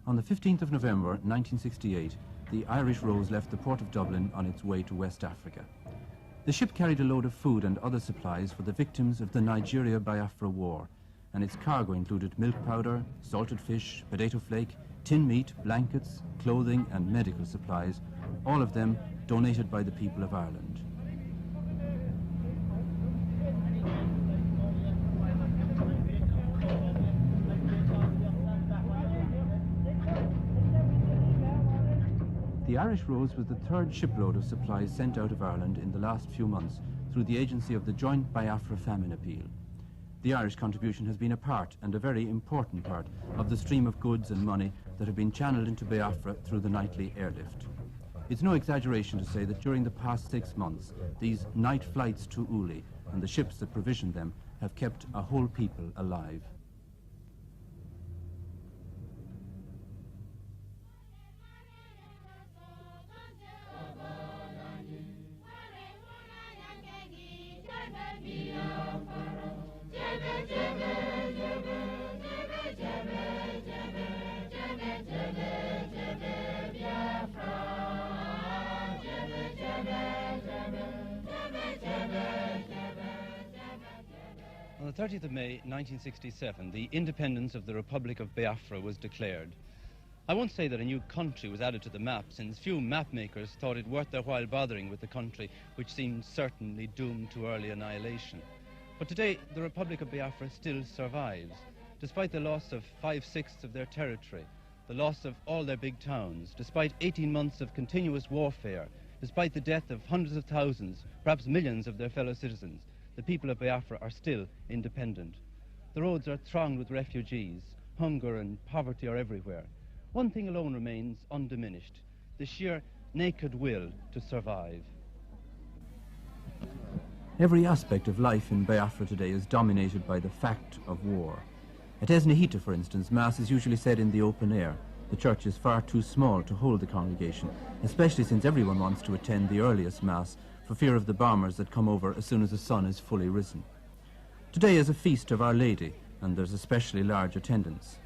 On the 15th of November 1968, the Irish Rose left the port of Dublin on its way to West Africa. The ship carried a load of food and other supplies for the victims of the Nigeria-Biafra War, and its cargo included milk powder, salted fish, potato flake, tin meat, blankets, clothing and medical supplies, all of them donated by the people of Ireland. The Irish Rose was the third shipload of supplies sent out of Ireland in the last few months through the agency of the Joint Biafra Famine Appeal. The Irish contribution has been a part, and a very important part, of the stream of goods and money that have been channeled into Biafra through the nightly airlift. It's no exaggeration to say that during the past 6 months, these night flights to Uli and the ships that provisioned them have kept a whole people alive. On the 30th of May 1967, the independence of the Republic of Biafra was declared. I won't say that a new country was added to the map, since few map makers thought it worth their while bothering with the country which seemed certainly doomed to early annihilation. But today, the Republic of Biafra still survives, despite the loss of 5/6 of their territory, the loss of all their big towns, despite 18 months of continuous warfare, despite the death of hundreds of thousands, perhaps millions of their fellow citizens. The people of Biafra are still independent. The roads are thronged with refugees. Hunger and poverty are everywhere. One thing alone remains undiminished: the sheer naked will to survive. Every aspect of life in Biafra today is dominated by the fact of war. At Esnahita, for instance, Mass is usually said in the open air. The church is far too small to hold the congregation, especially since everyone wants to attend the earliest Mass for fear of the bombers that come over as soon as the sun is fully risen. Today is a feast of Our Lady, and there's especially large attendance.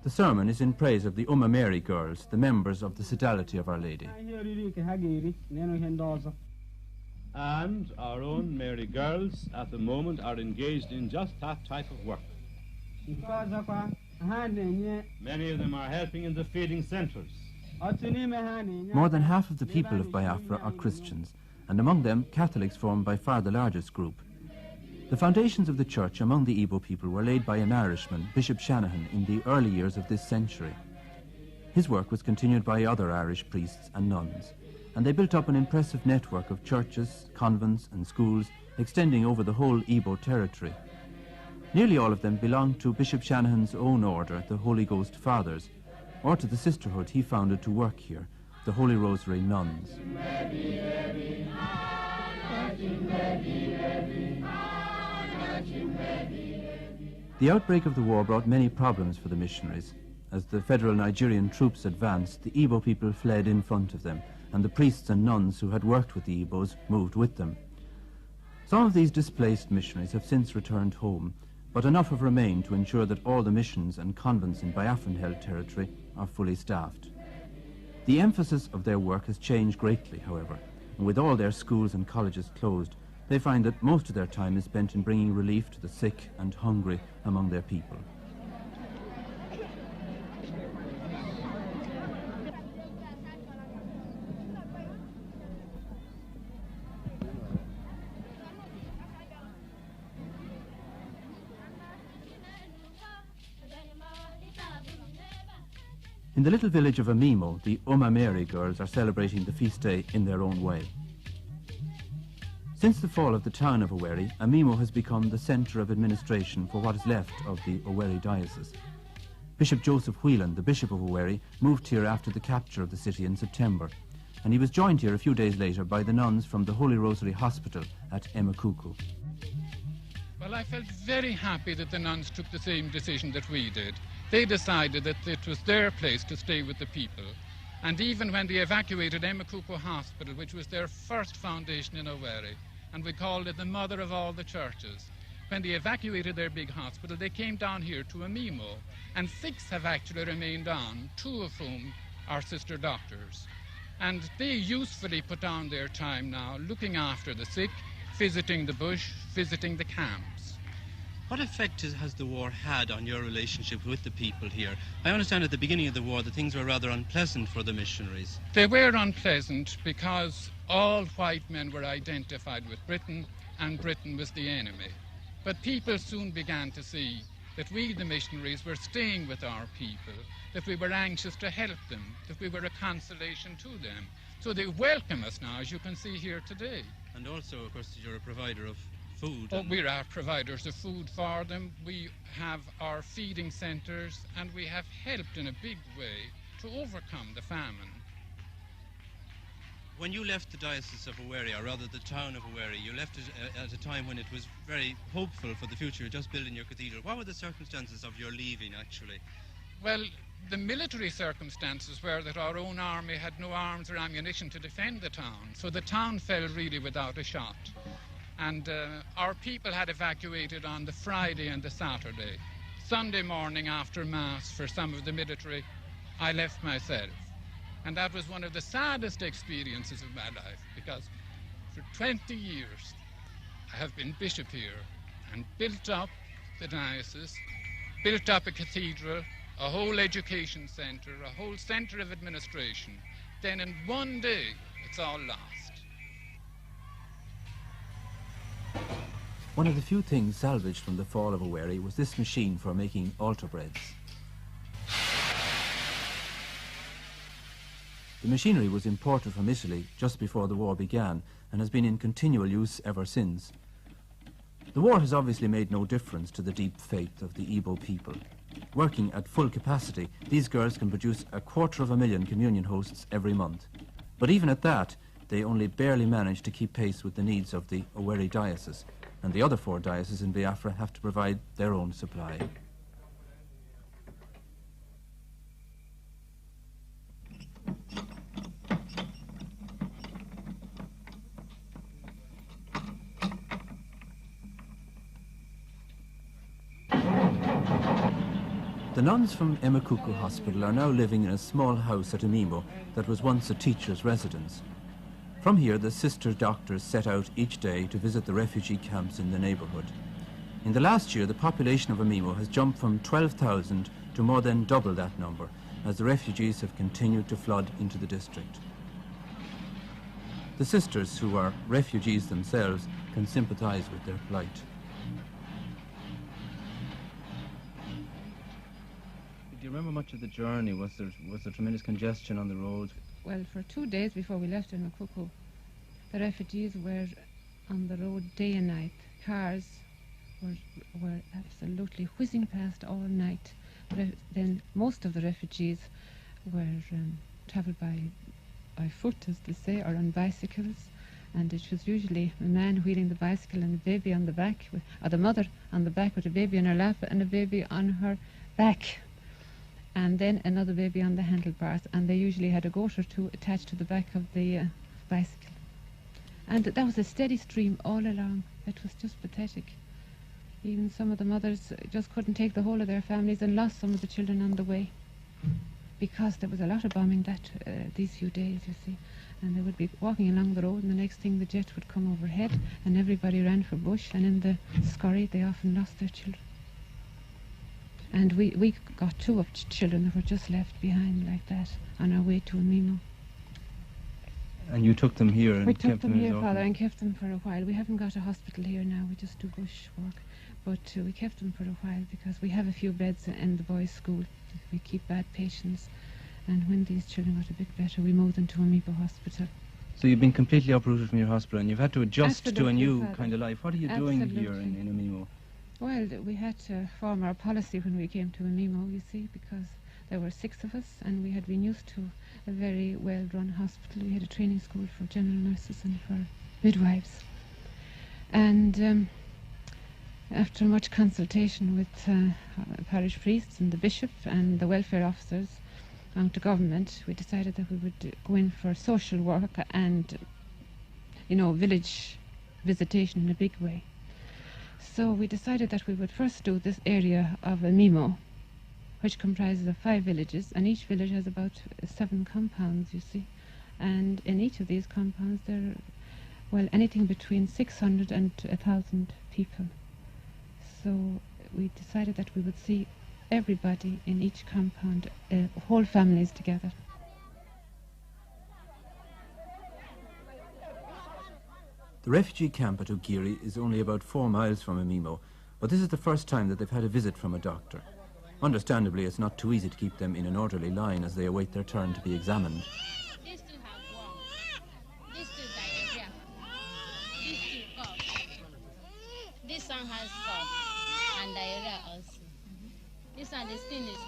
The sermon is in praise of the Mary girls, the members of the Sodality of Our Lady. And our own Mary girls at the moment are engaged in just that type of work. Many of them are helping in the feeding centres. More than half of the people of Biafra are Christians, and among them Catholics form by far the largest group. The foundations of the church among the Igbo people were laid by an Irishman, Bishop Shanahan, in the early years of this century. His work was continued by other Irish priests and nuns, and they built up an impressive network of churches, convents and schools extending over the whole Igbo territory. Nearly all of them belonged to Bishop Shanahan's own order, the Holy Ghost Fathers, or to the sisterhood he founded to work here, the Holy Rosary Nuns. The outbreak of the war brought many problems for the missionaries. As the federal Nigerian troops advanced, the Igbo people fled in front of them, and the priests and nuns who had worked with the Igbos moved with them. Some of these displaced missionaries have since returned home, but enough have remained to ensure that all the missions and convents in Biafran-held territory are fully staffed. The emphasis of their work has changed greatly, however, and with all their schools and colleges closed, they find that most of their time is spent in bringing relief to the sick and hungry among their people. In the little village of Amimo, the Mary girls are celebrating the feast day in their own way. Since the fall of the town of Owerri, Amimo has become the centre of administration for what is left of the Owerri diocese. Bishop Joseph Whelan, the Bishop of Owerri, moved here after the capture of the city in September, and he was joined here a few days later by the nuns from the Holy Rosary Hospital at Emakuku. Well, I felt very happy that the nuns took the same decision that we did. They decided that it was their place to stay with the people. And even when they evacuated Emakuku Hospital, which was their first foundation in Owerri, and we called it the mother of all the churches, when they evacuated their big hospital, they came down here to Amimo, and 6 have actually remained on, 2 of whom are sister doctors. And they usefully put on their time now looking after the sick, visiting the bush, visiting the camps. What effect has the war had on your relationship with the people here? I understand at the beginning of the war that things were rather unpleasant for the missionaries. They were unpleasant because all white men were identified with Britain, and Britain was the enemy. But people soon began to see that we, the missionaries, were staying with our people, that we were anxious to help them, that we were a consolation to them. So they welcome us now, as you can see here today. And also, of course, you're a provider of food. Oh, we're our providers of food for them. We have our feeding centres, and we have helped in a big way to overcome the famine. When you left the Diocese of Owerri, or rather the town of Owerri, you left it at a time when it was very hopeful for the future, just building your cathedral. What were the circumstances of your leaving, actually? Well, the military circumstances were that our own army had no arms or ammunition to defend the town, so the town fell really without a shot. And our people had evacuated on the Friday and the Saturday. Sunday morning after Mass for some of the military, I left myself. And that was one of the saddest experiences of my life, because for 20 years I have been bishop here and built up the diocese, built up a cathedral, a whole education centre, a whole centre of administration. Then in one day, it's all lost. One of the few things salvaged from the fall of Owerri was this machine for making altar breads. The machinery was imported from Italy just before the war began and has been in continual use ever since. The war has obviously made no difference to the deep faith of the Igbo people. Working at full capacity, these girls can produce 250,000 communion hosts every month. But even at that, they only barely manage to keep pace with the needs of the Owerri diocese, and the other 4 dioceses in Biafra have to provide their own supply. The nuns from Emakuku Hospital are now living in a small house at Amimo that was once a teacher's residence. From here, the sister doctors set out each day to visit the refugee camps in the neighbourhood. In the last year, the population of Amimo has jumped from 12,000 to more than double that number, as the refugees have continued to flood into the district. The sisters, who are refugees themselves, can sympathise with their plight. Do you remember much of the journey? Was there tremendous congestion on the road? Well, for 2 days before we left in Emakuku, the refugees were on the road day and night. Cars were absolutely whizzing past all night. Then most of the refugees were travelled by foot, as they say, or on bicycles. And it was usually a man wheeling the bicycle and a baby on the back, or the mother on the back with a baby on her lap and a baby on her back. And then another baby on the handlebars, and they usually had a goat or 2 attached to the back of the bicycle. And that was a steady stream all along. It was just pathetic. Even some of the mothers just couldn't take the whole of their families and lost some of the children on the way, because there was a lot of bombing these few days, you see. And they would be walking along the road, and the next thing the jet would come overhead, and everybody ran for bush, and in the scurry they often lost their children. And we got 2 of children that were just left behind like that on our way to Amimo. And you took them here and we kept took them here, as Father, and kept them for a while. We haven't got a hospital here now, we just do bush work. But we kept them for a while because we have a few beds in the boys' school. We keep bad patients. And when these children got a bit better, we moved them to Amimo Hospital. So you've been completely uprooted from your hospital and you've had to adjust Absolutely, to a new Father. kind of life. What are you doing here Absolutely. in Amimo? Well, we had to form our policy when we came to Amimo, you see, because there were 6 of us and we had been used to a very well-run hospital. We had a training school for general nurses and for midwives. And after much consultation with parish priests and the bishop and the welfare officers and the government, we decided that we would go in for social work and, village visitation in a big way. So we decided that we would first do this area of Mimo, which comprises of 5 villages, and each village has about 7 compounds, you see. And in each of these compounds there are, well, anything between 600 and 1,000 people. So we decided that we would see everybody in each compound, whole families together. The refugee camp at Ugiri is only about 4 miles from Amimo, but this is the first time that they've had a visit from a doctor. Understandably, it's not too easy to keep them in an orderly line as they await their turn to be examined. These two have one. These two diarrhea. These two cough. This one has cough and diarrhea also. This one, the skin is...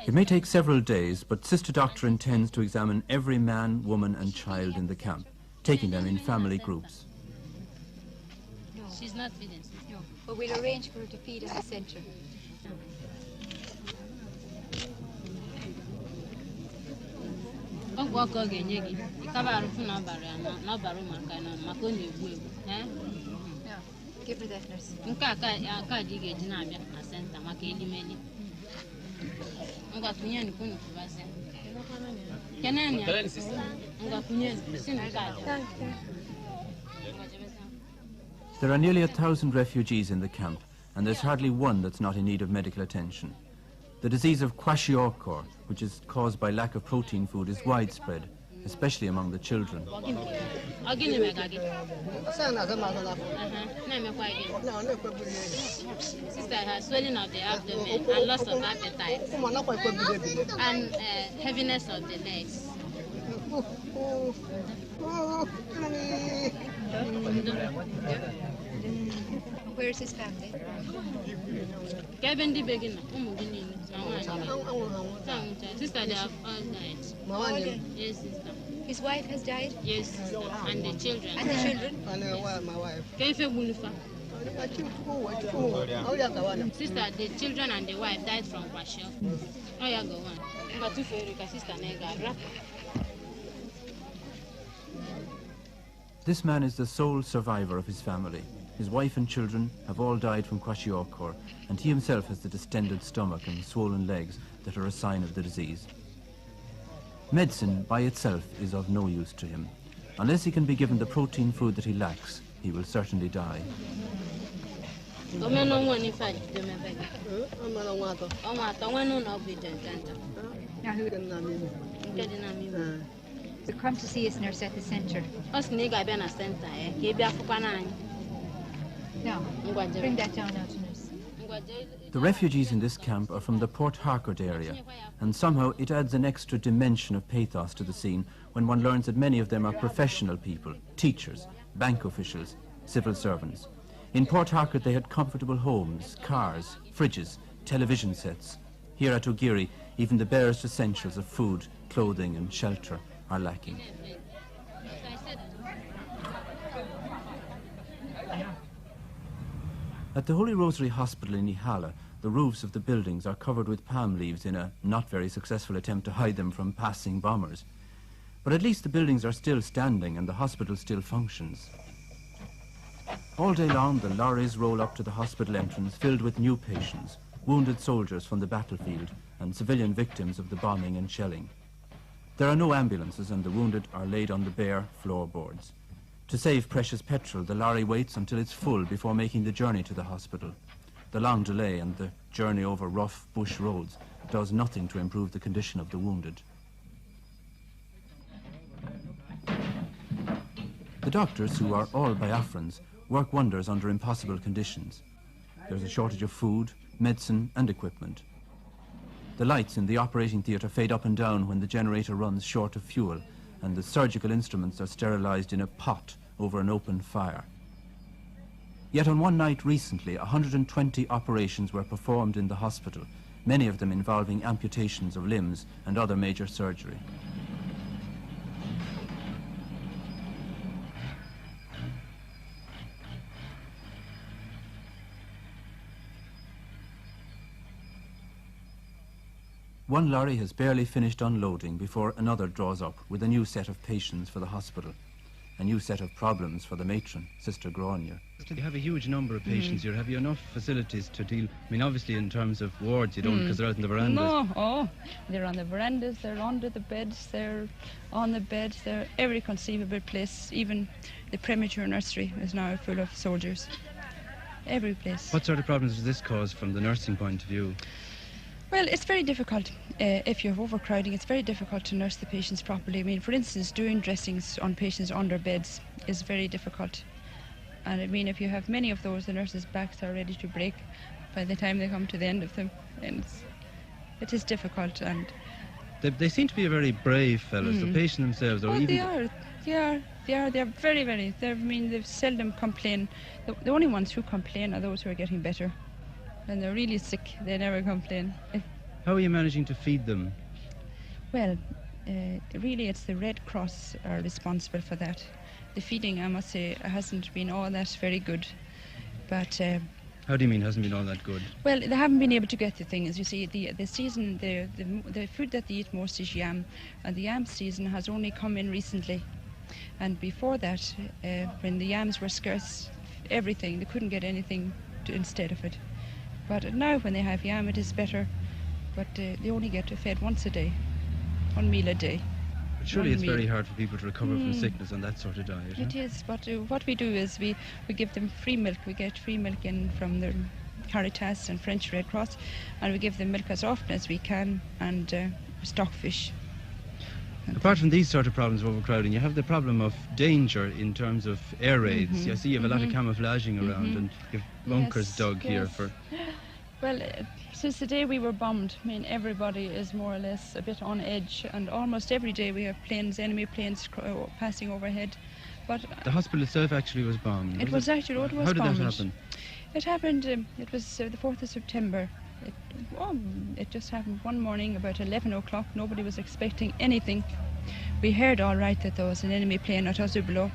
It may take several days, but Sister Doctor intends to examine every man, woman and child in the camp, taking them in family groups. She's not feeding. No, but we'll arrange for her to feed in the centre. Ọ gwọ ka ọ ga-enye gị ịkaba arụfụ na ọbara ụmụaka nọ maka ọ na-egbu egbu. No, give her that nurse. Nke a ka dị ga-eji na-abịa na senta maka elimeli. Ngwa kunye ni kunu kubase. Kenanya. Ngwa kunye si nke a. There are nearly 1,000 refugees in the camp, and there's hardly one that's not in need of medical attention. The disease of kwashiorkor, which is caused by lack of protein food, is widespread, especially among the children. Sister has swelling of the abdomen and loss of appetite and heaviness of the legs. Where is his family? Sister, they have all died. Yes, sister. His wife has died? Yes, sister. And the children. And the children? My wife. Sister, the children and the wife died from kwashiorkor. Oh, yeah, go on. Sister, This man is the sole survivor of his family. His wife and children have all died from kwashiorkor, and he himself has the distended stomach and swollen legs that are a sign of the disease. Medicine by itself is of no use to him. Unless he can be given the protein food that he lacks, he will certainly die. So come to see us, nurse, at the centre. No, bring that down now to nurse. The refugees in this camp are from the Port Harcourt area, and somehow it adds an extra dimension of pathos to the scene when one learns that many of them are professional people, teachers, bank officials, civil servants. In Port Harcourt they had comfortable homes, cars, fridges, television sets. Here at Ugiri, even the barest essentials of food, clothing and shelter are lacking. At the Holy Rosary Hospital in Ihala, the roofs of the buildings are covered with palm leaves in a not very successful attempt to hide them from passing bombers. But at least the buildings are still standing and the hospital still functions. All day long, the lorries roll up to the hospital entrance filled with new patients, wounded soldiers from the battlefield and civilian victims of the bombing and shelling. There are no ambulances and the wounded are laid on the bare floorboards. To save precious petrol, the lorry waits until it's full before making the journey to the hospital. The long delay and the journey over rough bush roads does nothing to improve the condition of the wounded. The doctors, who are all Biafrans, work wonders under impossible conditions. There's a shortage of food, medicine and equipment. The lights in the operating theatre fade up and down when the generator runs short of fuel, and the surgical instruments are sterilized in a pot over an open fire. Yet on one night recently, 120 operations were performed in the hospital, many of them involving amputations of limbs and other major surgery. One lorry has barely finished unloading before another draws up with a new set of patients for the hospital. a new set of problems for the matron, Sister Grania. You have a huge number of patients here. Have you enough facilities to deal? I mean, obviously in terms of wards you don't, because they're out in the verandas. No, they're on the verandas, they're under the beds, they're on the beds, they're every conceivable place. Even the premature nursery is now full of soldiers. Every place. What sort of problems does this cause from the nursing point of view? Well, it's very difficult. If you have overcrowding, it's very difficult to nurse the patients properly. I mean, for instance, doing dressings on patients under beds is very difficult. And I mean, if you have many of those, the nurses' backs are ready to break by the time they come to the end of them. And it is difficult. And they seem to be a very brave fellows. The patients themselves, or even they are. They're very, very. I mean, they seldom complain. The only ones who complain are those who are getting better. When they're really sick, they never complain. How are you managing to feed them? Well, really it's the Red Cross are responsible for that. The feeding, I must say, hasn't been all that very good. But how do you mean hasn't been all that good? Well, they haven't been able to get the things. You see, the season, the food that they eat most is yam, and the yam season has only come in recently. And before that, when the yams were scarce, everything, they couldn't get anything instead of it. But now when they have yam, it is better. But they only get fed once a day, 1 meal a day. But surely it's very hard for people to recover from sickness on that sort of diet. It is, but what we do is we give them free milk. We get free milk in from the Caritas and French Red Cross, and we give them milk as often as we can, and stockfish. Apart from these sort of problems of overcrowding, you have the problem of danger in terms of air raids. You see you have a lot of camouflaging around, and you have bunkers dug here for... Well, since the day we were bombed, I mean, everybody is more or less a bit on edge, and almost every day we have planes, enemy planes passing overhead. But the hospital itself actually was bombed. It was actually, it was bombed. How did that happen? It happened, it was the 4th of September. It just happened one morning about 11 o'clock. Nobody was expecting anything. We heard all right that there was an enemy plane at us below,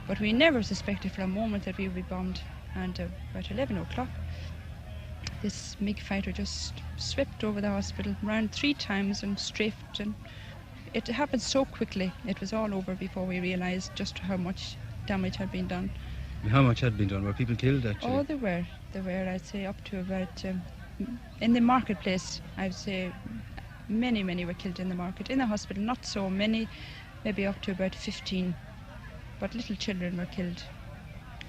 but we never suspected for a moment that we would be bombed. And about 11 o'clock, this MiG fighter just swept over the hospital, ran 3 times and strafed, and it happened so quickly. It was all over before we realised just how much damage had been done. How much had been done? Were people killed actually? Oh, there were. I'd say up to about, in the marketplace, I'd say many were killed in the market. In the hospital, not so many, maybe up to about 15. But little children were killed.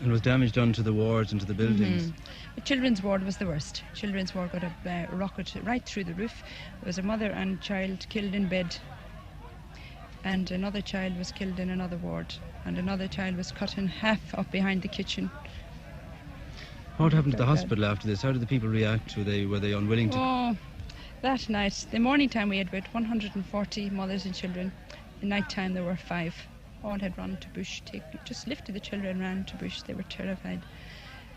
And was damage done to the wards and to the buildings? The children's ward was the worst. Children's ward got a rocket right through the roof. There was a mother and child killed in bed. And another child was killed in another ward. And another child was cut in half up behind the kitchen. What happened to the hospital after this? How did the people react? Were they unwilling to... Oh, that night, the morning time we had about 140 mothers and children. The night time there were 5. All had run to bush, just lifted the children and ran to bush. They were terrified.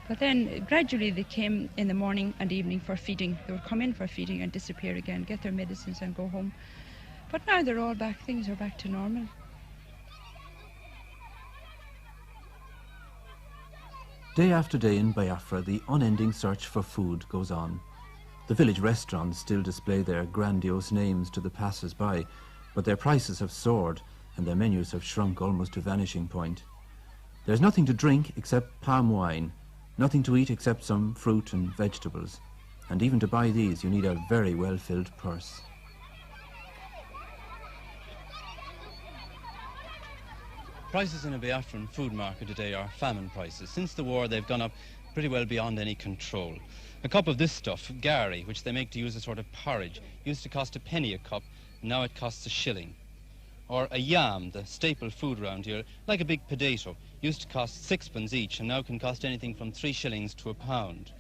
But then gradually they came in the morning and evening for feeding. They would come in for feeding and disappear again, get their medicines and go home. But now they're all back, things are back to normal. Day after day in Biafra, the unending search for food goes on. The village restaurants still display their grandiose names to the passers-by, but their prices have soared and their menus have shrunk almost to vanishing point. There's nothing to drink except palm wine, nothing to eat except some fruit and vegetables, and even to buy these you need a very well-filled purse. Prices in a Biafran food market today are famine prices. Since the war, they've gone up pretty well beyond any control. A cup of this stuff, gari, which they make to use a sort of porridge, used to cost a penny a cup, and now it costs a shilling. Or a yam, the staple food round here, like a big potato, used to cost 6pence each, and now can cost anything from 3 shillings to £1.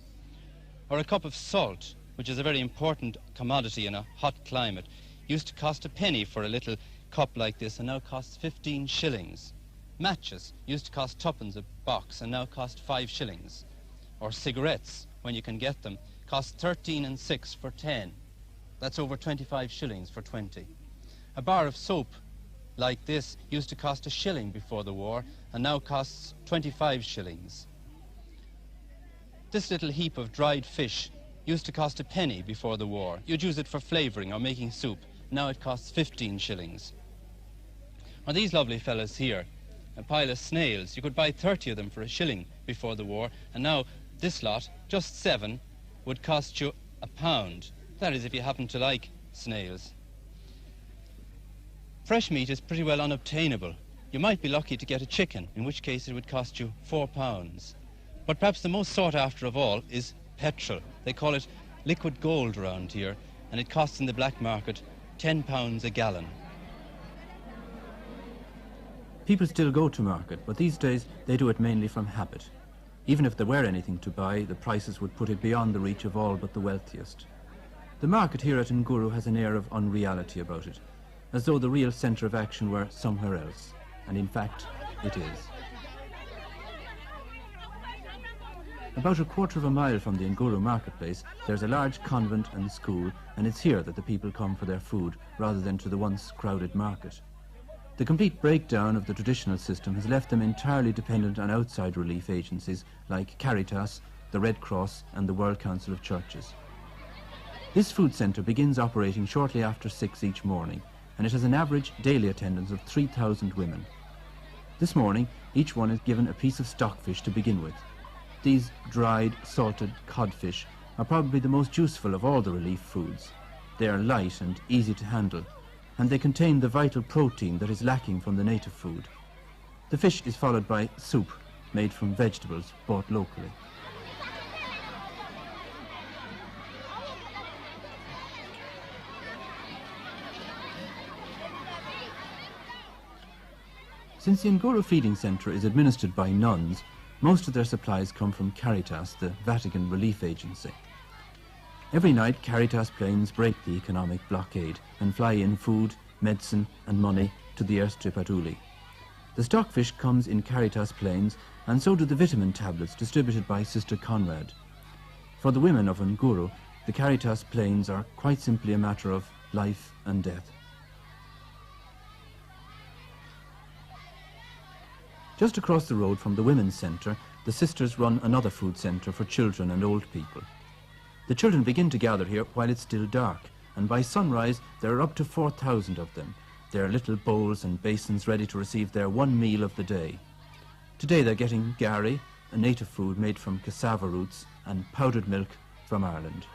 Or a cup of salt, which is a very important commodity in a hot climate, used to cost a penny for a little cup like this, and now costs 15 shillings. Matches used to cost 2pence a box, and now cost 5 shillings. Or cigarettes, when you can get them, cost 13 and 6 for 10. That's over 25 shillings for 20. A bar of soap like this used to cost a shilling before the war, and now costs 25 shillings. This little heap of dried fish used to cost a penny before the war. You'd use it for flavouring or making soup. Now it costs 15 shillings. Or these lovely fellas here, a pile of snails. You could buy 30 of them for £1 before the war, and now this lot, just 7, would cost you £1. That is if you happen to like snails. Fresh meat is pretty well unobtainable. You might be lucky to get a chicken, in which case it would cost you £4. But perhaps the most sought after of all is petrol. They call it liquid gold around here, and it costs in the black market £10 a gallon. People still go to market, but these days they do it mainly from habit. Even if there were anything to buy, the prices would put it beyond the reach of all but the wealthiest. The market here at Nguru has an air of unreality about it, as though the real centre of action were somewhere else, and in fact, it is. About a quarter of a mile from the Nguru marketplace, there's a large convent and school, and it's here that the people come for their food, rather than to the once crowded market. The complete breakdown of the traditional system has left them entirely dependent on outside relief agencies like Caritas, the Red Cross and the World Council of Churches. This food centre begins operating shortly after 6 each morning, and it has an average daily attendance of 3,000 women. This morning, each one is given a piece of stockfish to begin with. These dried, salted codfish are probably the most useful of all the relief foods. They are light and easy to handle, and they contain the vital protein that is lacking from the native food. The fish is followed by soup, made from vegetables bought locally. Since the Nguru Feeding Centre is administered by nuns, most of their supplies come from Caritas, the Vatican relief agency. Every night, Caritas planes break the economic blockade and fly in food, medicine and money to the airstrip at Uli. The stockfish comes in Caritas planes, and so do the vitamin tablets distributed by Sister Conrad. For the women of Nguru, the Caritas planes are quite simply a matter of life and death. Just across the road from the Women's Centre, the sisters run another food centre for children and old people. The children begin to gather here while it's still dark, and by sunrise there are up to 4,000 of them, their little bowls and basins ready to receive their one meal of the day. Today they're getting gari, a native food made from cassava roots, and powdered milk from Ireland.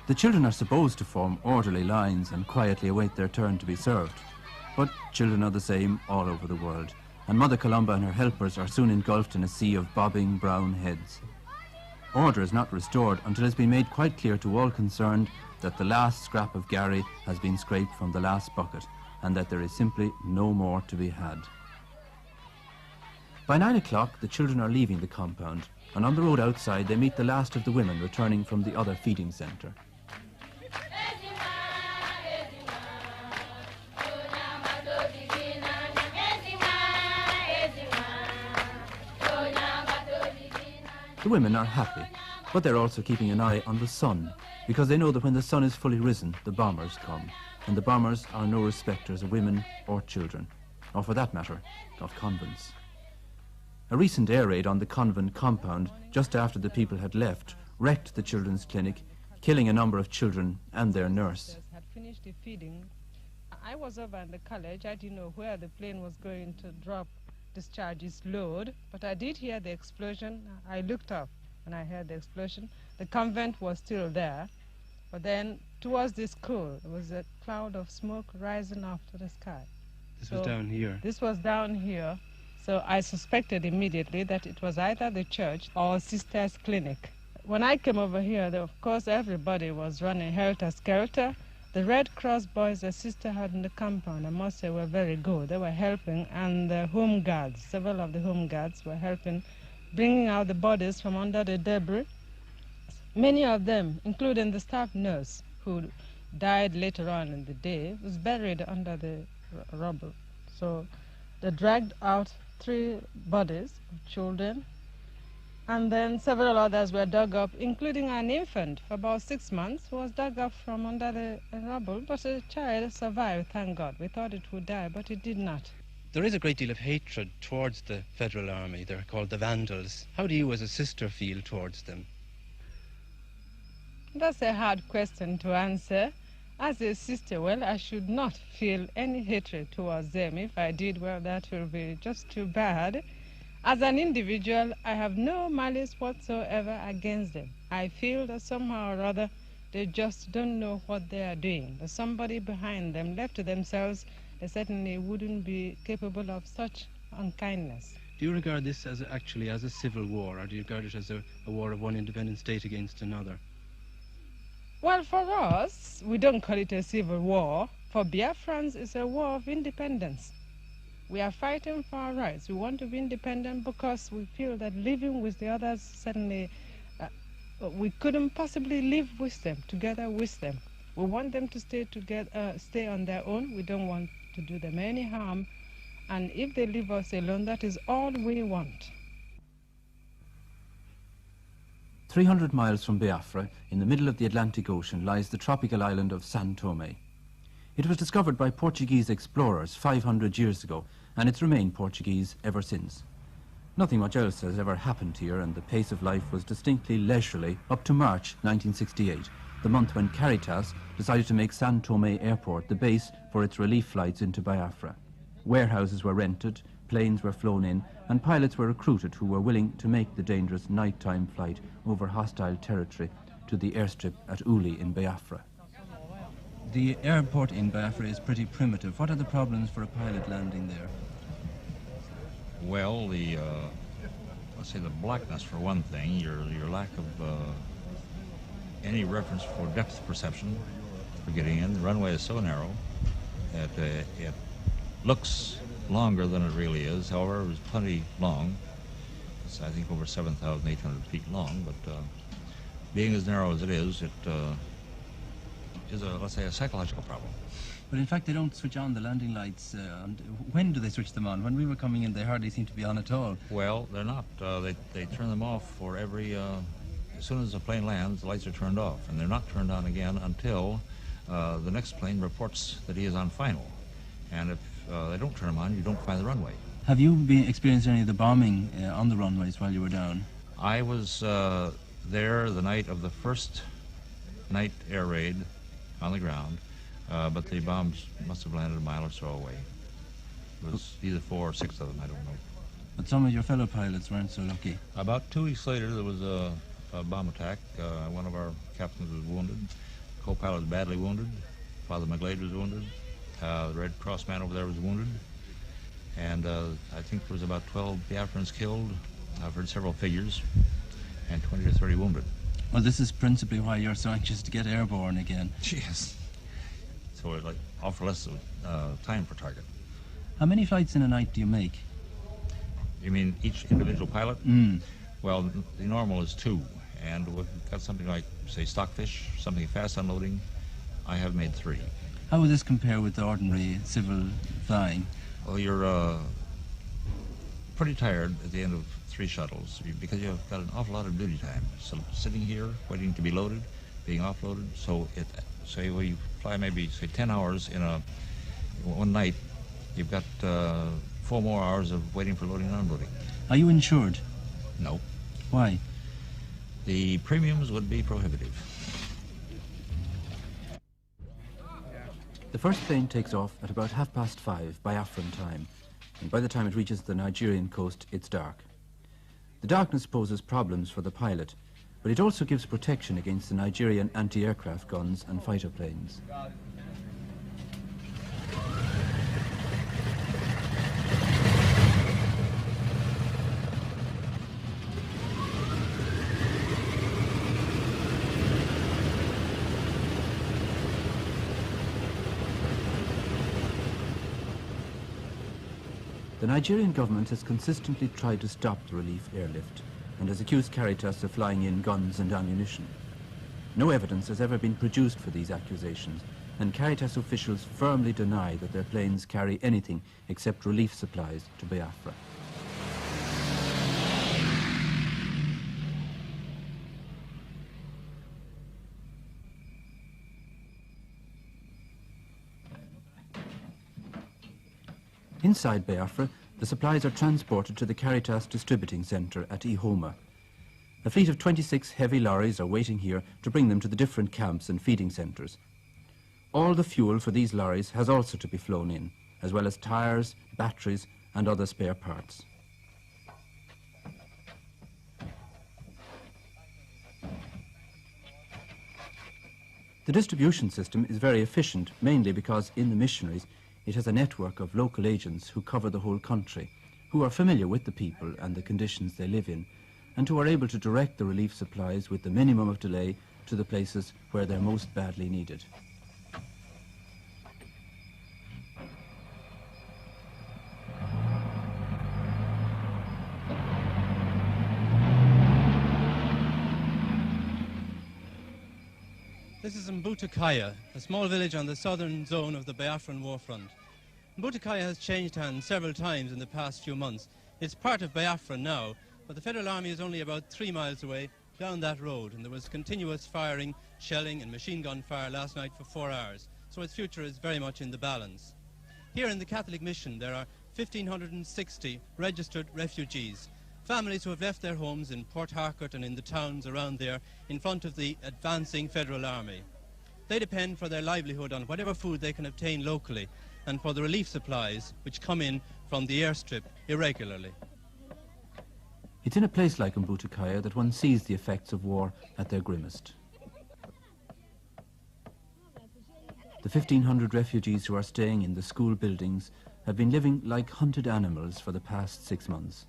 The children are supposed to form orderly lines and quietly await their turn to be served. But children are the same all over the world, and Mother Columba and her helpers are soon engulfed in a sea of bobbing brown heads. Order is not restored until it's been made quite clear to all concerned that the last scrap of gari has been scraped from the last bucket, and that there is simply no more to be had. By 9 o'clock, the children are leaving the compound, and on the road outside they meet the last of the women returning from the other feeding centre. The women are happy, but they're also keeping an eye on the sun, because they know that when the sun is fully risen, the bombers come, and the bombers are no respecters of women or children, or for that matter, of convents. A recent air raid on the convent compound, just after the people had left, wrecked the children's clinic, killing a number of children and their nurse. Had finished the feeding. I was over in the college. I didn't know where the plane was going to drop discharges load, but I did hear the explosion. I looked up and I heard the explosion. The convent was still there, but then towards the school there was a cloud of smoke rising up to the sky. This was down here? This was down here, so I suspected immediately that it was either the church or Sister's clinic. When I came over here, of course everybody was running helter-skelter. The Red Cross boys the sister had in the compound, I must say, were very good. They were helping, and the home guards, several of the home guards were helping, bringing out the bodies from under the debris. Many of them, including the staff nurse, who died later on in the day, was buried under the rubble. So they dragged out 3 bodies of children, And then several others were dug up, including an infant for about 6 months who was dug up from under the rubble. But the child survived, thank God. We thought it would die, but it did not. There is a great deal of hatred towards the Federal Army. They're called the Vandals. How do you as a sister feel towards them? That's a hard question to answer. As a sister, well, I should not feel any hatred towards them. If I did, well, that will be just too bad. As an individual, I have no malice whatsoever against them. I feel that somehow or other they just don't know what they are doing. There's somebody behind them. Left to themselves, they certainly wouldn't be capable of such unkindness. Do you regard this as actually as a civil war, or do you regard it as a war of one independent state against another? Well, for us, we don't call it a civil war. For Biafrans, it's a war of independence. We are fighting for our rights. We want to be independent because we feel that living with the others, certainly, we couldn't possibly live with them, together with them. We want them to stay together, stay on their own. We don't want to do them any harm. And if they leave us alone, that is all we want. 300 miles from Biafra, in the middle of the Atlantic Ocean, lies the tropical island of São Tomé. It was discovered by Portuguese explorers 500 years ago, and it's remained Portuguese ever since. Nothing much else has ever happened here, and the pace of life was distinctly leisurely up to March 1968, the month when Caritas decided to make São Tomé Airport the base for its relief flights into Biafra. Warehouses were rented, planes were flown in, and pilots were recruited who were willing to make the dangerous nighttime flight over hostile territory to the airstrip at Uli in Biafra. The airport in Biafra is pretty primitive. What are the problems for a pilot landing there? Well, let's say the blackness for one thing, your lack of any reference for depth perception for getting in. The runway is so narrow that it looks longer than it really is. However, it was plenty long. It's, I think, over 7,800 feet long, but being as narrow as it is let's say, a psychological problem. But in fact, they don't switch on the landing lights. When do they switch them on? When we were coming in, they hardly seemed to be on at all. Well, they're not. They turn them off for every... as soon as the plane lands, the lights are turned off, and they're not turned on again until the next plane reports that he is on final. And if they don't turn them on, you don't find the runway. Have you experienced any of the bombing on the runways while you were down? I was there the night of the first night air raid on the ground, but the bombs must have landed a mile or so away. It was either 4 or 6 of them, I don't know. But some of your fellow pilots weren't so lucky. About 2 weeks later, there was a bomb attack. One of our captains was wounded. Co-pilot was badly wounded. Father McGlade was wounded. The Red Cross man over there was wounded. And I think there was about 12 Biafrans killed. I've heard several figures. And 20 or 30 wounded. Well, this is principally why you're so anxious to get airborne again. Yes. So it offer less time for target. How many flights in a night do you make? You mean each individual pilot? Mm. Well, the normal is 2. And we've got something like, say, stockfish, something fast unloading. I have made 3. How would this compare with the ordinary civil flying? Well, you're pretty tired at the end of 3 shuttles because you've got an awful lot of duty time. So sitting here, waiting to be loaded, being offloaded. So say well, you fly maybe say 10 hours in one night. You've got 4 more hours of waiting for loading and unloading. Are you insured? No. Why? The premiums would be prohibitive. The first plane takes off at about 5:30 Biafran time, and by the time it reaches the Nigerian coast, it's dark. The darkness poses problems for the pilot, but it also gives protection against the Nigerian anti-aircraft guns and fighter planes. The Nigerian government has consistently tried to stop the relief airlift and has accused Caritas of flying in guns and ammunition. No evidence has ever been produced for these accusations, and Caritas officials firmly deny that their planes carry anything except relief supplies to Biafra. Inside Biafra, the supplies are transported to the Caritas Distributing Centre at Ihoma. A fleet of 26 heavy lorries are waiting here to bring them to the different camps and feeding centres. All the fuel for these lorries has also to be flown in, as well as tyres, batteries and other spare parts. The distribution system is very efficient, mainly because in the missionaries it has a network of local agents who cover the whole country, who are familiar with the people and the conditions they live in, and who are able to direct the relief supplies with the minimum of delay to the places where they're most badly needed. This is Mbutakaya, a small village on the southern zone of the Biafran war front. Mbutakaya has changed hands several times in the past few months. It's part of Biafra now, but the Federal Army is only about 3 miles away down that road, and there was continuous firing, shelling and machine gun fire last night for 4 hours, so its future is very much in the balance. Here in the Catholic Mission there are 1,560 registered refugees, families who have left their homes in Port Harcourt and in the towns around there in front of the advancing Federal Army. They depend for their livelihood on whatever food they can obtain locally and for the relief supplies which come in from the airstrip irregularly. It's in a place like Mbutakaya that one sees the effects of war at their grimmest. The 1,500 refugees who are staying in the school buildings have been living like hunted animals for the past 6 months.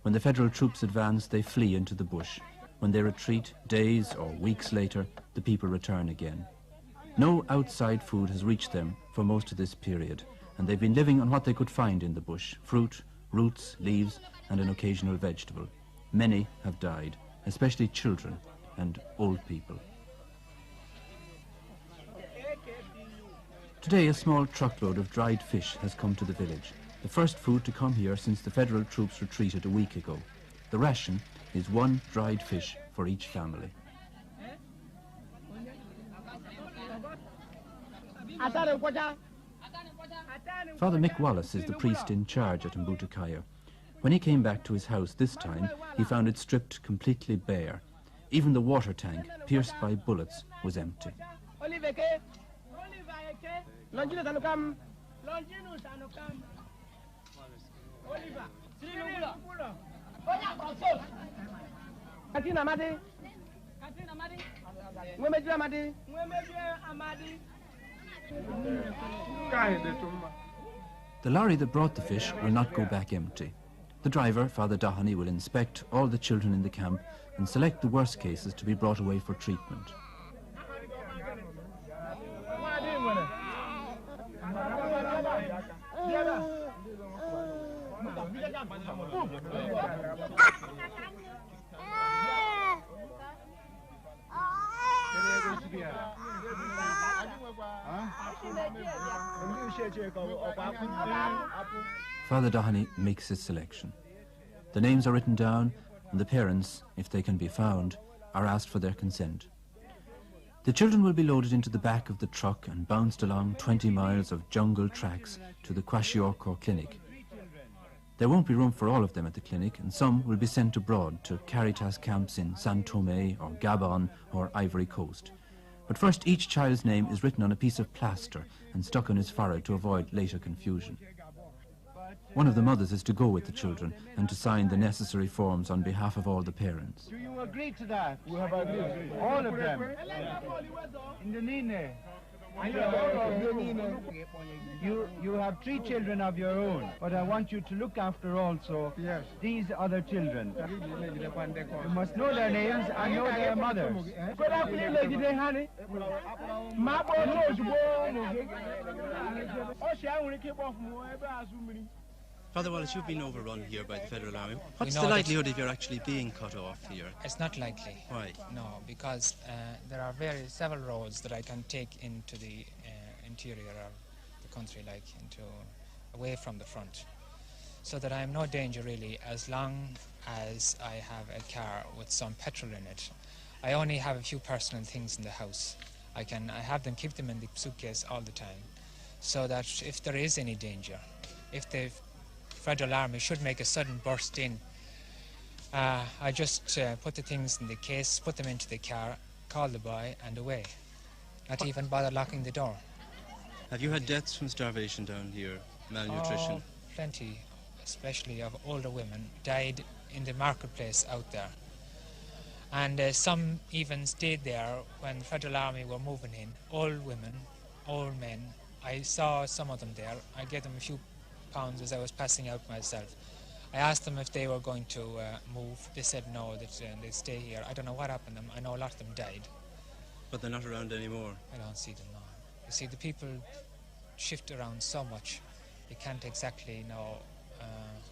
When the federal troops advance, they flee into the bush. When they retreat, days or weeks later, the people return again. No outside food has reached them for most of this period, and they've been living on what they could find in the bush: fruit, roots, leaves, and an occasional vegetable. Many have died, especially children and old people. Today, a small truckload of dried fish has come to the village, the first food to come here since the federal troops retreated a week ago. The ration is 1 dried fish for each family. Father Mick Wallace is the priest in charge at Mbutakaya. When he came back to his house this time, he found it stripped completely bare. Even the water tank, pierced by bullets, was empty. The lorry that brought the fish will not go back empty. The driver, Father Doheny, will inspect all the children in the camp and select the worst cases to be brought away for treatment. Father Doheny makes his selection. The names are written down, and the parents, if they can be found, are asked for their consent. The children will be loaded into the back of the truck and bounced along 20 miles of jungle tracks to the Kwashiorkor clinic. There won't be room for all of them at the clinic, and some will be sent abroad to Caritas camps in San Tome or Gabon or Ivory Coast. But first, each child's name is written on a piece of plaster and stuck on his forehead to avoid later confusion. One of the mothers is to go with the children and to sign the necessary forms on behalf of all the parents. Do you agree to that? We have agreed. All of them. You have 3 children of your own, but I want you to look after also these other children. You must know their names and know their mothers. Father Wallace, you've been overrun here by the Federal Army. What's the likelihood of you're actually being cut off here? It's not likely. Why? No, because there are several roads that I can take into the interior of the country, like away from the front, so that I'm no danger really, as long as I have a car with some petrol in it. I only have a few personal things in the house. I have them, keep them in the suitcase all the time, so that if there is any danger, if the Federal Army should make a sudden burst in, I just put the things in the case, put them into the car, call the boy, and away. Not even bother locking the door. Have you had deaths from starvation down here, malnutrition? Oh, plenty, especially of older women, died in the marketplace out there. And some even stayed there when the Federal Army were moving in. Old women, old men. I saw some of them there. I gave them a few pounds as I was passing out myself. I asked them if they were going to move. They said no, that they'd stay here. I don't know what happened to them. I know a lot of them died. But they're not around anymore? I don't see them now. You see, the people shift around so much, you can't exactly know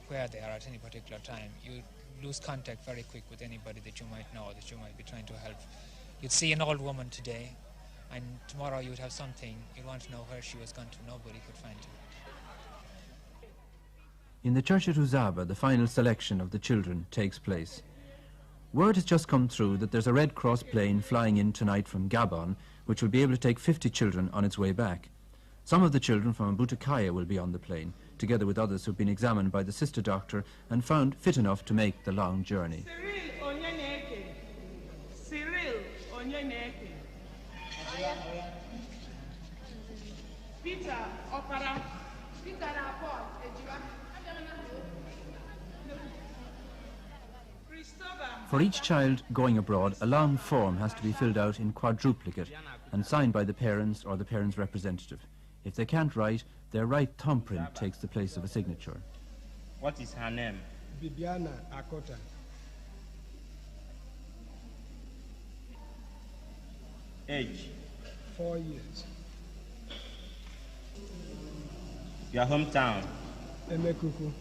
where they are at any particular time. You lose contact very quick with anybody that you might know, that you might be trying to help. You'd see an old woman today, and tomorrow you'd have something, you'd want to know where she was gone to, nobody could find her. In the church at Uzaba, the final selection of the children takes place. Word has just come through that there's a Red Cross plane flying in tonight from Gabon, which will be able to take 50 children on its way back. Some of the children from Butakaya will be on the plane, together with others who've been examined by the sister doctor and found fit enough to make the long journey. For each child going abroad, a long form has to be filled out in quadruplicate and signed by the parents or the parents' representative. If they can't write, their right thumbprint takes the place of a signature. What is her name? Bibiana Akota. Age? 4 years. Your hometown? Emekuku.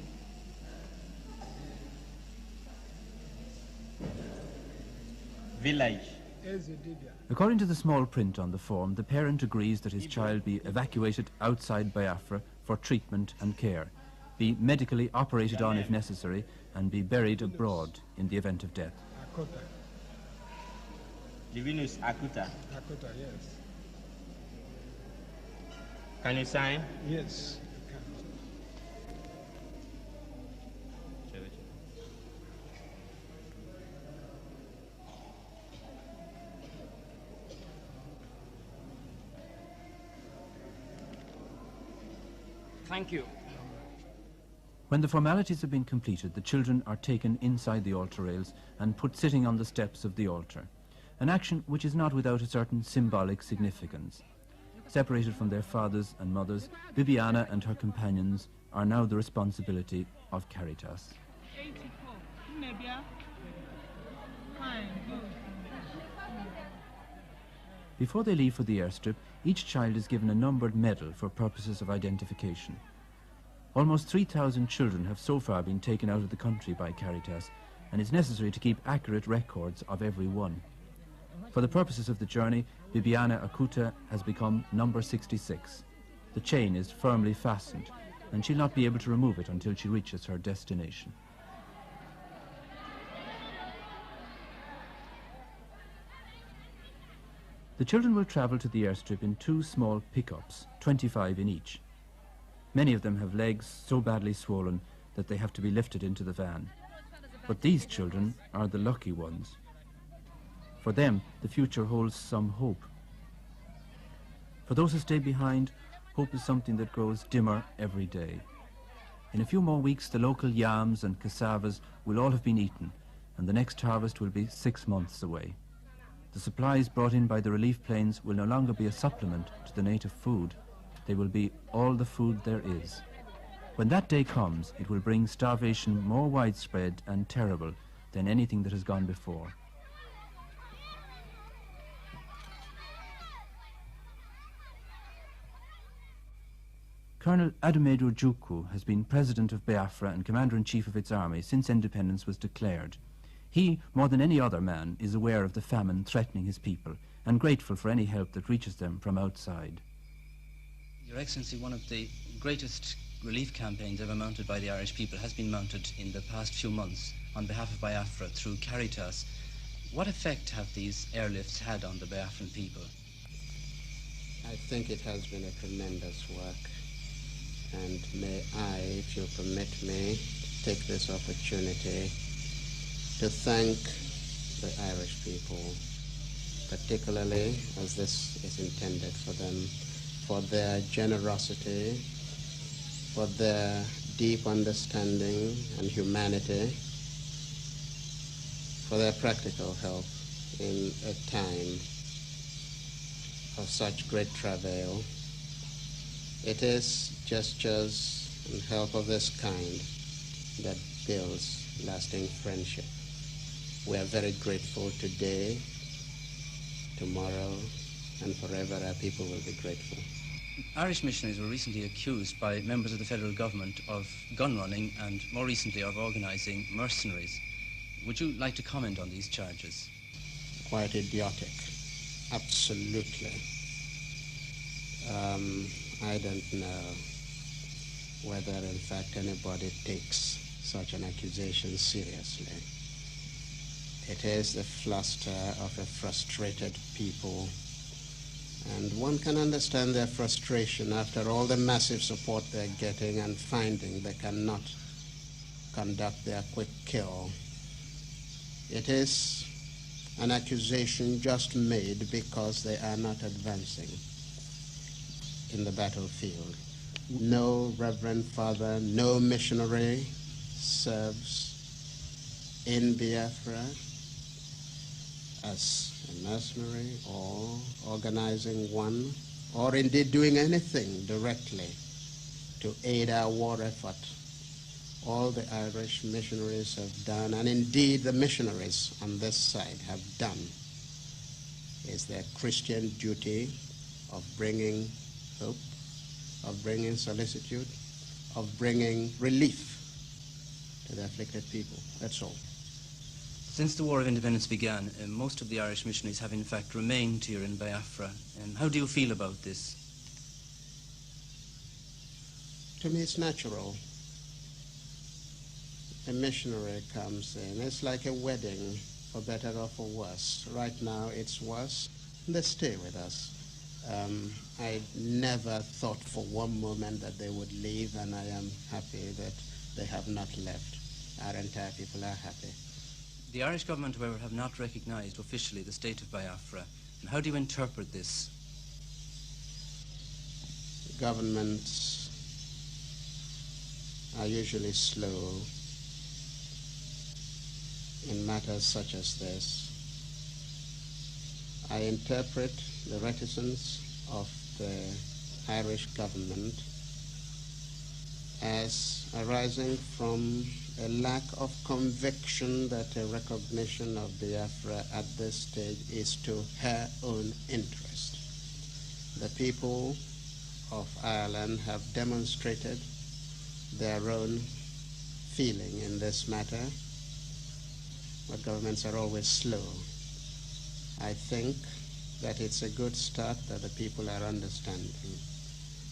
Village? According to the small print on the form, the parent agrees that his child be evacuated outside Biafra for treatment and care, be medically operated on if necessary, and be buried abroad in the event of death. Akota. Divinus Akuta? Akota, yes. Can you sign? Yes. Thank you. When the formalities have been completed, the children are taken inside the altar rails and put sitting on the steps of the altar, an action which is not without a certain symbolic significance. Separated from their fathers and mothers, Bibiana and her companions are now the responsibility of Caritas. 84. Before they leave for the airstrip, each child is given a numbered medal for purposes of identification. Almost 3,000 children have so far been taken out of the country by Caritas, and it's necessary to keep accurate records of every one. For the purposes of the journey, Bibiana Akuta has become number 66. The chain is firmly fastened, and she'll not be able to remove it until she reaches her destination. The children will travel to the airstrip in 2 small pickups, 25 in each. Many of them have legs so badly swollen that they have to be lifted into the van. But these children are the lucky ones. For them, the future holds some hope. For those who stay behind, hope is something that grows dimmer every day. In a few more weeks, the local yams and cassavas will all have been eaten, and the next harvest will be 6 months away. The supplies brought in by the relief planes will no longer be a supplement to the native food. They will be all the food there is. When that day comes, it will bring starvation more widespread and terrible than anything that has gone before. Colonel Adumedu Ojukwu has been president of Biafra and commander-in-chief of its army since independence was declared. He, more than any other man, is aware of the famine threatening his people and grateful for any help that reaches them from outside. Your Excellency, one of the greatest relief campaigns ever mounted by the Irish people has been mounted in the past few months on behalf of Biafra through Caritas. What effect have these airlifts had on the Biafran people? I think it has been a tremendous work. And may I, if you permit me, take this opportunity to thank the Irish people, particularly as this is intended for them, for their generosity, for their deep understanding and humanity, for their practical help in a time of such great travail. It is gestures and help of this kind that builds lasting friendship. We are very grateful today, tomorrow, and forever our people will be grateful. Irish missionaries were recently accused by members of the federal government of gun running and more recently of organising mercenaries. Would you like to comment on these charges? Quite idiotic, absolutely. I don't know whether in fact anybody takes such an accusation seriously. It is the fluster of a frustrated people, and one can understand their frustration after all the massive support they're getting and finding they cannot conduct their quick kill. It is an accusation just made because they are not advancing in the battlefield. No Reverend Father, no missionary serves in Biafra as a mercenary or organizing one, or indeed doing anything directly to aid our war effort. All the Irish missionaries have done, and indeed the missionaries on this side have done, is their Christian duty of bringing hope, of bringing solicitude, of bringing relief to the afflicted people. That's all. Since the War of Independence began, most of the Irish missionaries have in fact remained here in Biafra. How do you feel about this? To me, it's natural. A missionary comes in. It's like a wedding, for better or for worse. Right now, it's worse. They stay with us. I never thought for one moment that they would leave, and I am happy that they have not left. Our entire people are happy. The Irish government, however, have not recognised officially the state of Biafra. And how do you interpret this? Governments are usually slow in matters such as this. I interpret the reticence of the Irish government as arising from a lack of conviction that a recognition of Biafra at this stage is to her own interest. The people of Ireland have demonstrated their own feeling in this matter, but governments are always slow. I think that it's a good start that the people are understanding.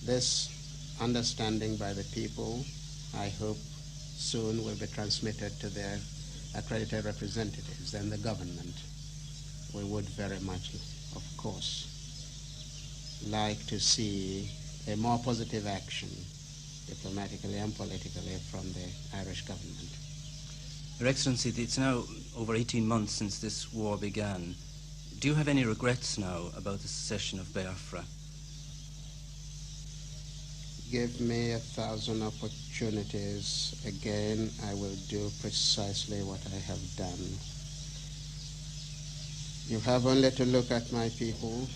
This understanding by the people, I hope, soon will be transmitted to their accredited representatives and the government. We would very much, of course, like to see a more positive action, diplomatically and politically, from the Irish government. Your Excellency, it's now over 18 months since this war began. Do you have any regrets now about the secession of Biafra? Give me 1,000 opportunities again, I will do precisely what I have done. You have only to look at my people,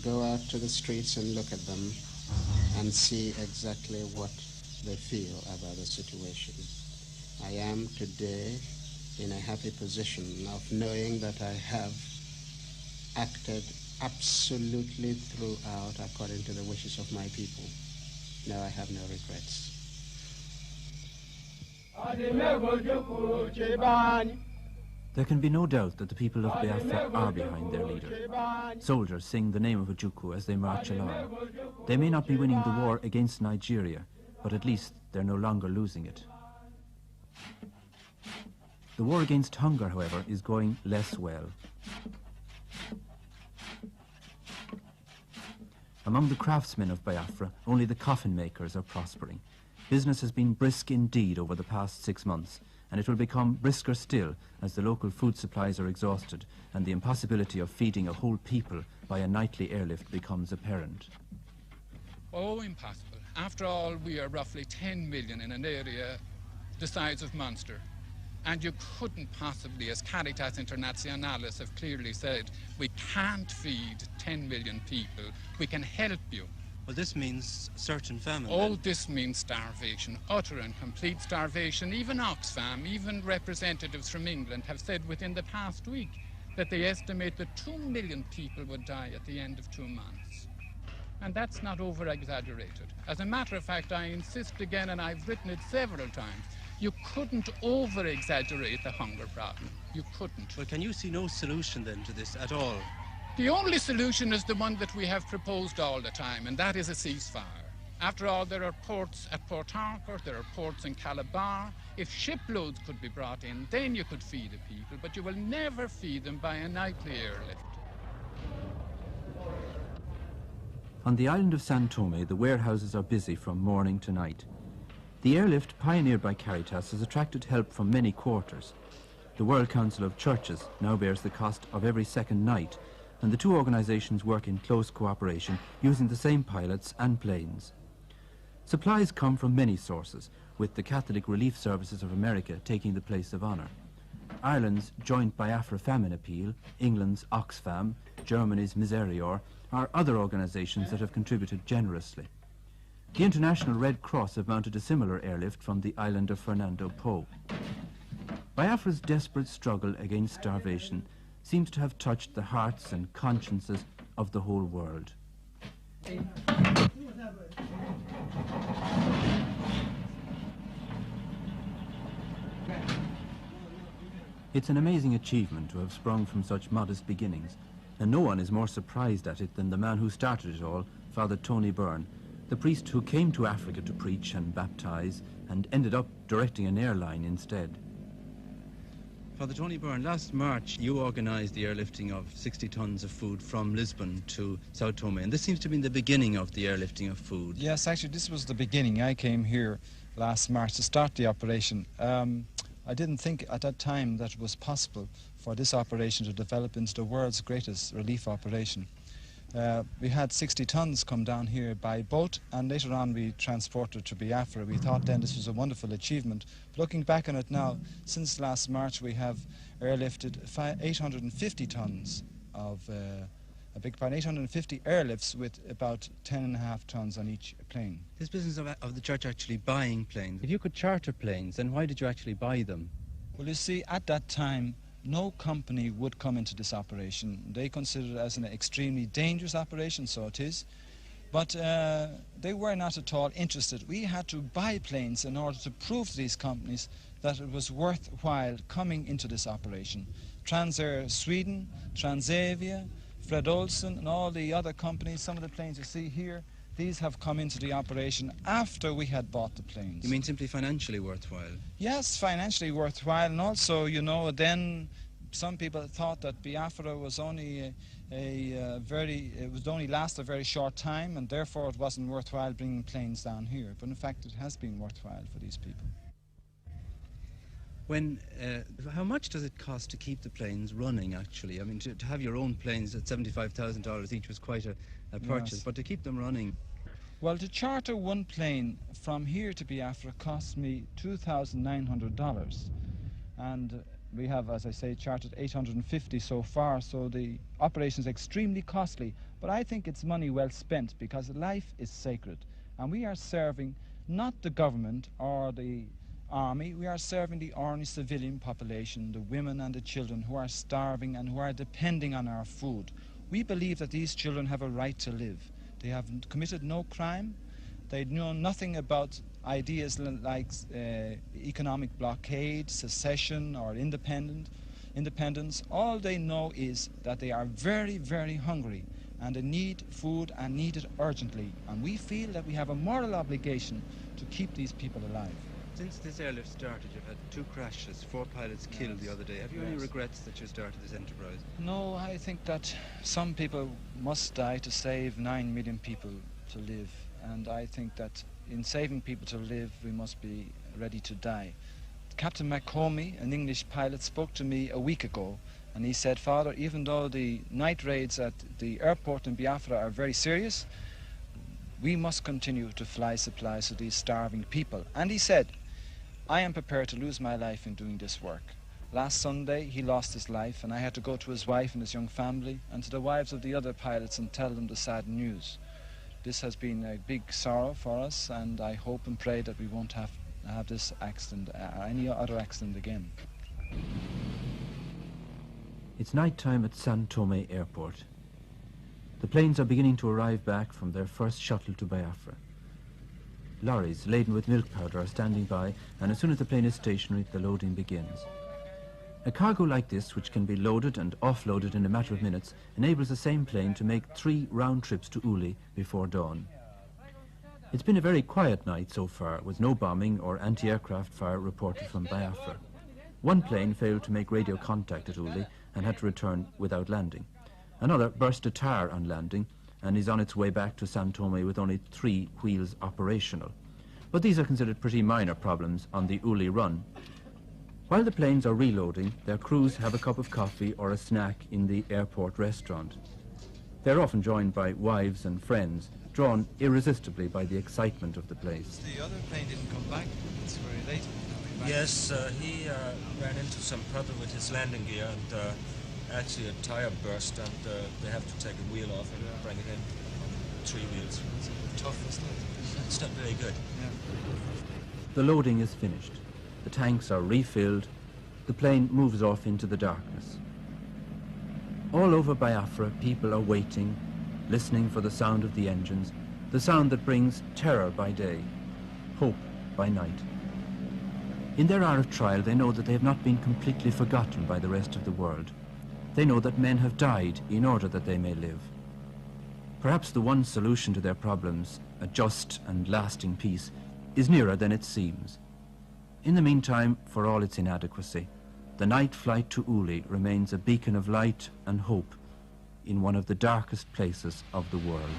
go out to the streets and look at them and see exactly what they feel about the situation. I am today in a happy position of knowing that I have acted absolutely throughout according to the wishes of my people. No, I have no regrets. There can be no doubt that the people of Biafra are behind their leader. Soldiers sing the name of Ojukwu as they march along. They may not be winning the war against Nigeria, but at least they're no longer losing it. The war against hunger, however, is going less well. Among the craftsmen of Biafra, only the coffin makers are prospering. Business has been brisk indeed over the past 6 months, and it will become brisker still as the local food supplies are exhausted and the impossibility of feeding a whole people by a nightly airlift becomes apparent. Oh, impossible. After all, we are roughly 10 million in an area the size of Munster. And you couldn't possibly, as Caritas Internationalis have clearly said, we can't feed 10 million people. We can help you. Well, this means certain famine. Oh, this means starvation, utter and complete starvation. Even Oxfam, even representatives from England have said within the past week that they estimate that 2 million people would die at the end of 2 months. And that's not over-exaggerated. As a matter of fact, I insist again, and I've written it several times, you couldn't over-exaggerate the hunger problem. You couldn't. Well, can you see no solution then to this at all? The only solution is the one that we have proposed all the time, and that is a ceasefire. After all, there are ports at Port Harcourt, there are ports in Calabar. If shiploads could be brought in, then you could feed the people, but you will never feed them by a nightly airlift. On the island of San Tome, the warehouses are busy from morning to night. The airlift pioneered by Caritas has attracted help from many quarters. The World Council of Churches now bears the cost of every second night, and the two organizations work in close cooperation using the same pilots and planes. Supplies come from many sources, with the Catholic Relief Services of America taking the place of honour. Ireland's joint Biafra famine appeal, England's Oxfam, Germany's Miserior, are other organizations that have contributed generously. The International Red Cross have mounted a similar airlift from the island of Fernando Po. Biafra's desperate struggle against starvation seems to have touched the hearts and consciences of the whole world. It's an amazing achievement to have sprung from such modest beginnings, and no one is more surprised at it than the man who started it all, Father Tony Byrne, the priest who came to Africa to preach and baptize and ended up directing an airline instead. Father Tony Byrne, last March you organised the airlifting of 60 tonnes of food from Lisbon to Sao Tome, and this seems to have been the beginning of the airlifting of food. Yes, actually this was the beginning. I came here last March to start the operation. I didn't think at that time that it was possible for this operation to develop into the world's greatest relief operation. We had 60 tons come down here by boat, and later on we transported to Biafra. We thought then this was a wonderful achievement. But looking back on it now, since last March we have airlifted 850 tons of, 850 airlifts with about 10.5 tons on each plane. This business of the church actually buying planes, if you could charter planes, then why did you actually buy them? Well, you see, at that time, no company would come into this operation. They considered it as an extremely dangerous operation, so it is. But they were not at all interested. We had to buy planes in order to prove to these companies that it was worthwhile coming into this operation. Transair Sweden, Transavia, Fred Olsen, and all the other companies, some of the planes you see here, these have come into the operation after we had bought the planes. You mean simply financially worthwhile? Yes, financially worthwhile, and also, you know, then some people thought that Biafra was only it would only last a very short time, and therefore it wasn't worthwhile bringing planes down here. But in fact, it has been worthwhile for these people. How much does it cost to keep the planes running, actually? I mean, to have your own planes at $75,000 each was quite a purchase, yes. But to keep them running? Well, to charter one plane from here to Biafra cost me $2,900. And we have, as I say, chartered 850 so far, so the operation is extremely costly. But I think it's money well spent, because life is sacred. And we are serving not the government or the army, we are serving the ordinary civilian population, the women and the children who are starving and who are depending on our food. We believe that these children have a right to live. They have committed no crime. They know nothing about ideas like economic blockade, secession, or independence. All they know is that they are very, very hungry and they need food and need it urgently. And we feel that we have a moral obligation to keep these people alive. Since this airlift started, you've had 2 crashes, 4 pilots killed the other day. Have you any regrets that you started this enterprise? No, I think that some people must die to save 9 million people to live. And I think that in saving people to live, we must be ready to die. Captain McComey, an English pilot, spoke to me a week ago, and he said, Father, even though the night raids at the airport in Biafra are very serious, we must continue to fly supplies to these starving people. And he said, I am prepared to lose my life in doing this work. Last Sunday, he lost his life, and I had to go to his wife and his young family, and to the wives of the other pilots, and tell them the sad news. This has been a big sorrow for us, and I hope and pray that we won't have this accident or any other accident again. It's night time at San Tome Airport. The planes are beginning to arrive back from their first shuttle to Biafra. Lorries laden with milk powder are standing by, and as soon as the plane is stationary, the loading begins. A cargo like this, which can be loaded and offloaded in a matter of minutes, enables the same plane to make 3 round trips to Uli before dawn. It's been a very quiet night so far, with no bombing or anti-aircraft fire reported from Biafra. One plane failed to make radio contact at Uli and had to return without landing. Another burst a tire on landing and is on its way back to San Tome with only 3 wheels operational. But these are considered pretty minor problems on the Uli run. While the planes are reloading, their crews have a cup of coffee or a snack in the airport restaurant. They're often joined by wives and friends, drawn irresistibly by the excitement of the place. The other plane didn't come back. It's very late. Yes, he ran into some problem with his landing gear, and actually a tire burst, and they have to take a wheel off and bring it in on 3 wheels. It's a bit tough, isn't it? It's not very good. The loading is finished. The tanks are refilled. The plane moves off into the darkness. All over Biafra, people are waiting, listening for the sound of the engines, the sound that brings terror by day, hope by night. In their hour of trial, they know that they have not been completely forgotten by the rest of the world. They know that men have died in order that they may live. Perhaps the one solution to their problems, a just and lasting peace, is nearer than it seems. In the meantime, for all its inadequacy, the night flight to Uli remains a beacon of light and hope in one of the darkest places of the world.